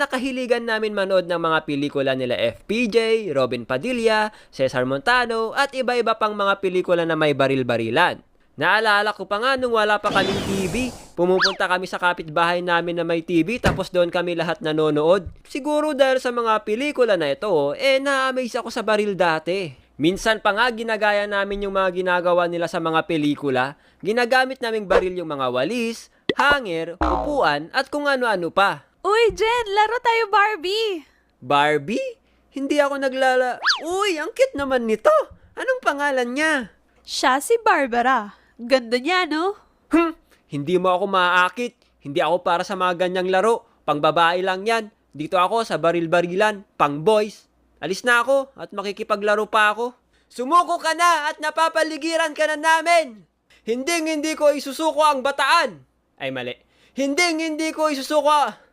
Nakahiligan namin manood ng mga pelikula nila FPJ, Robin Padilla, Cesar Montano at iba-iba pang mga pelikula na may baril-barilan. Naalala ko pa nga nung wala pa kaming TV, pumupunta kami sa kapitbahay namin na may TV tapos doon kami lahat nanonood. Siguro dahil sa mga pelikula na ito, na-amaze ako sa baril dati. Minsan pa nga ginagaya namin yung mga ginagawa nila sa mga pelikula. Ginagamit naming baril yung mga walis, hanger, upuan at kung ano-ano pa. Uy, Jen, laro tayo Barbie! Barbie? Hindi ako Uy, ang cute naman nito. Anong pangalan niya? Siya si Barbara. Ganda niya, no? Hindi mo ako maaakit. Hindi ako para sa mga ganyang laro. Pang babae lang yan. Dito ako sa baril-barilan. Pang boys. Alis na ako at makikipaglaro pa ako. Sumuko ka na at napapaligiran ka na namin. Hindi ko isusuko ang bataan. Ay mali. Hindi ko isusuko